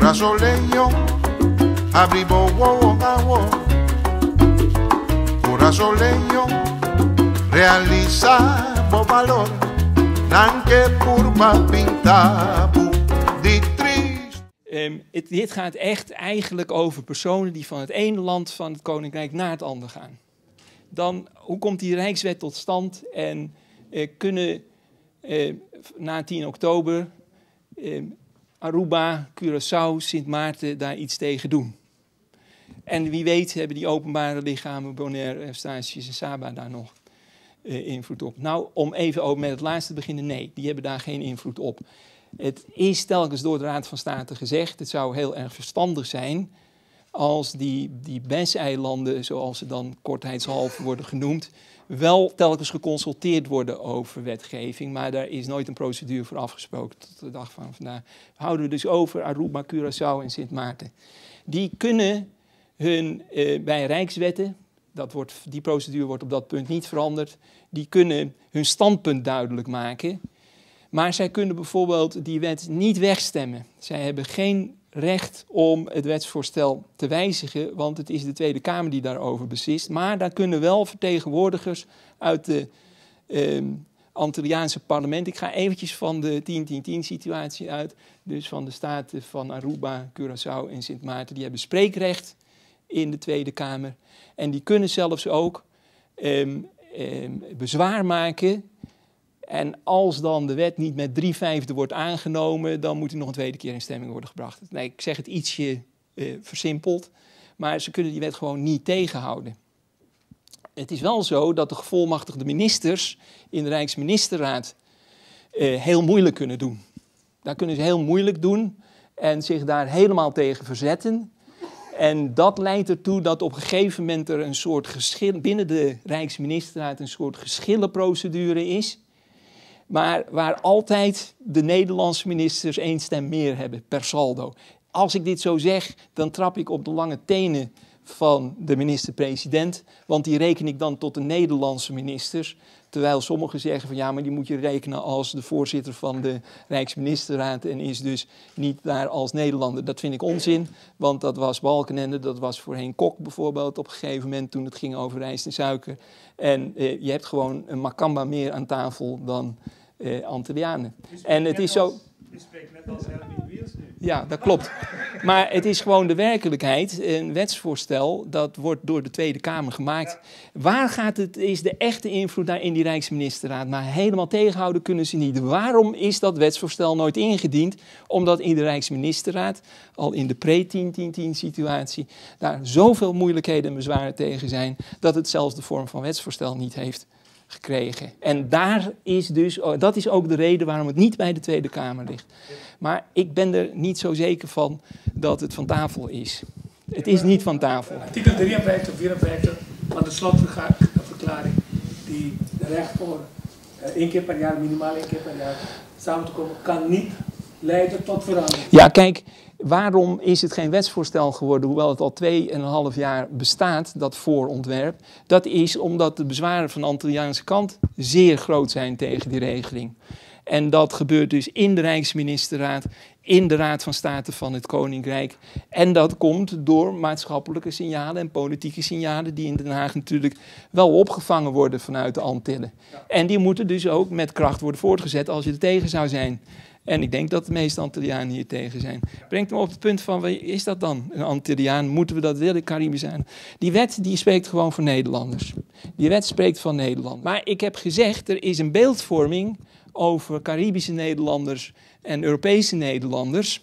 Corazoleño, abribo wogawo. Corazoleño, realiza bo valor. Nanke purba pintabu di trist. Dit gaat echt eigenlijk over personen die van het ene land van het Koninkrijk naar het andere gaan. Dan, hoe komt die Rijkswet tot stand en kunnen na 10 oktober Aruba, Curaçao, Sint Maarten daar iets tegen doen? En wie weet hebben die openbare lichamen, Bonaire, Eustatius en Saba daar nog invloed op. Nou, om even ook met het laatste te beginnen, nee, die hebben daar geen invloed op. Het is telkens door de Raad van State gezegd, het zou heel erg verstandig zijn als die BES-eilanden, zoals ze dan kortheidshalve worden genoemd, wel telkens geconsulteerd worden over wetgeving, maar daar is nooit een procedure voor afgesproken tot de dag van vandaag. Houden we dus over Aruba, Curaçao en Sint Maarten. Die kunnen hun bij rijkswetten, die procedure wordt op dat punt niet veranderd, die kunnen hun standpunt duidelijk maken, maar zij kunnen bijvoorbeeld die wet niet wegstemmen. Zij hebben geen recht om het wetsvoorstel te wijzigen, want het is de Tweede Kamer die daarover beslist. Maar daar kunnen wel vertegenwoordigers uit de Antilliaanse parlement. Ik ga eventjes van de 10-10-10 situatie uit. Dus van de staten van Aruba, Curaçao en Sint Maarten. Die hebben spreekrecht in de Tweede Kamer. En die kunnen zelfs ook bezwaar maken. En als dan de wet niet met 3/5 wordt aangenomen, dan moet die nog een tweede keer in stemming worden gebracht. Nee, ik zeg het ietsje versimpeld, maar ze kunnen die wet gewoon niet tegenhouden. Het is wel zo dat de gevolmachtigde ministers in de Rijksministerraad heel moeilijk kunnen doen. Daar kunnen ze heel moeilijk doen en zich daar helemaal tegen verzetten. En dat leidt ertoe dat op een gegeven moment er een soort geschil binnen de Rijksministerraad een soort geschillenprocedure is. Maar waar altijd de Nederlandse ministers 1 stem meer hebben, per saldo. Als ik dit zo zeg, dan trap ik op de lange tenen van de minister-president. Want die reken ik dan tot de Nederlandse ministers. Terwijl sommigen zeggen van ja, maar die moet je rekenen als de voorzitter van de Rijksministerraad. En is dus niet daar als Nederlander. Dat vind ik onzin, want dat was Balkenende. Dat was voorheen Kok bijvoorbeeld op een gegeven moment toen het ging over rijst en suiker. En je hebt gewoon een Makamba meer aan tafel dan Antillianen. En het is zo. Je spreekt net als Helmut Wiels nu. Ja, dat klopt. Maar het is gewoon de werkelijkheid. Een wetsvoorstel, dat wordt door de Tweede Kamer gemaakt. Ja. Waar is de echte invloed daar in die Rijksministerraad? Maar helemaal tegenhouden kunnen ze niet. Waarom is dat wetsvoorstel nooit ingediend? Omdat in de Rijksministerraad, al in de pre-10-10-10 situatie, daar zoveel moeilijkheden en bezwaren tegen zijn, dat het zelfs de vorm van wetsvoorstel niet heeft gekregen. En dat is ook de reden waarom het niet bij de Tweede Kamer ligt. Maar ik ben er niet zo zeker van dat het van tafel is. Het is niet van tafel. Artikel 53 of 54 van de slotverklaring die recht voor 1 keer per jaar, minimaal 1 keer per jaar samen te komen, kan niet leiden tot verandering. Ja, kijk, waarom is het geen wetsvoorstel geworden, hoewel het al 2,5 jaar bestaat, dat voorontwerp? Dat is omdat de bezwaren van de Antilliaanse kant zeer groot zijn tegen die regeling. En dat gebeurt dus in de Rijksministerraad, in de Raad van State van het Koninkrijk. En dat komt door maatschappelijke signalen en politieke signalen die in Den Haag natuurlijk wel opgevangen worden vanuit de Antillen. Ja. En die moeten dus ook met kracht worden voortgezet als je er tegen zou zijn. En ik denk dat de meeste Antillianen hier tegen zijn. Brengt me op het punt van, wat is dat dan, een Antilliaan? Moeten we dat willen, Caribische? Die wet die spreekt gewoon voor Nederlanders. Die wet spreekt van Nederland. Maar ik heb gezegd, er is een beeldvorming over Caribische Nederlanders en Europese Nederlanders.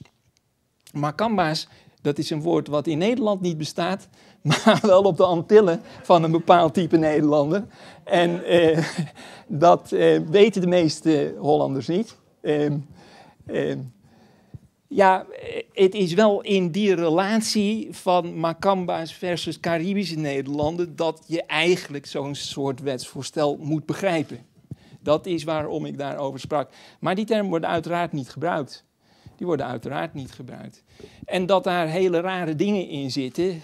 Makamba's, dat is een woord wat in Nederland niet bestaat, maar wel op de Antillen van een bepaald type Nederlander. En dat weten de meeste Hollanders niet. Ja, het is wel in die relatie van Makamba's versus Caribische Nederlanden dat je eigenlijk zo'n soort wetsvoorstel moet begrijpen. Dat is waarom ik daarover sprak. Maar die term wordt uiteraard niet gebruikt. Die worden uiteraard niet gebruikt. En dat daar hele rare dingen in zitten,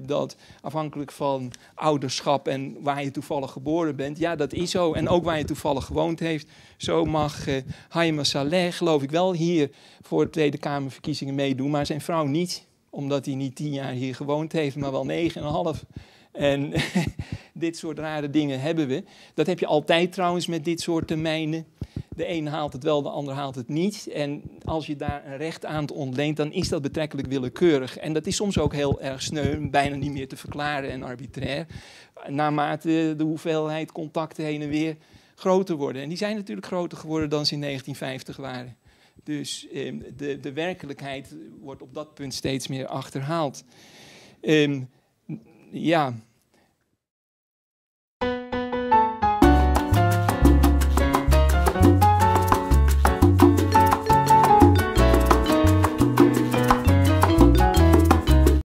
dat afhankelijk van ouderschap en waar je toevallig geboren bent, ja, dat is zo. En ook waar je toevallig gewoond heeft. Zo mag Haïma Saleh, geloof ik, wel hier voor de Tweede Kamerverkiezingen meedoen, maar zijn vrouw niet. Omdat hij niet 10 jaar hier gewoond heeft, maar wel 9,5. En dit soort rare dingen hebben we. Dat heb je altijd trouwens met dit soort termijnen. De een haalt het wel, de ander haalt het niet. En als je daar een recht aan ontleent, dan is dat betrekkelijk willekeurig. En dat is soms ook heel erg sneu, bijna niet meer te verklaren en arbitrair. Naarmate de hoeveelheid contacten heen en weer groter worden. En die zijn natuurlijk groter geworden dan ze in 1950 waren. Dus de werkelijkheid wordt op dat punt steeds meer achterhaald. Ja...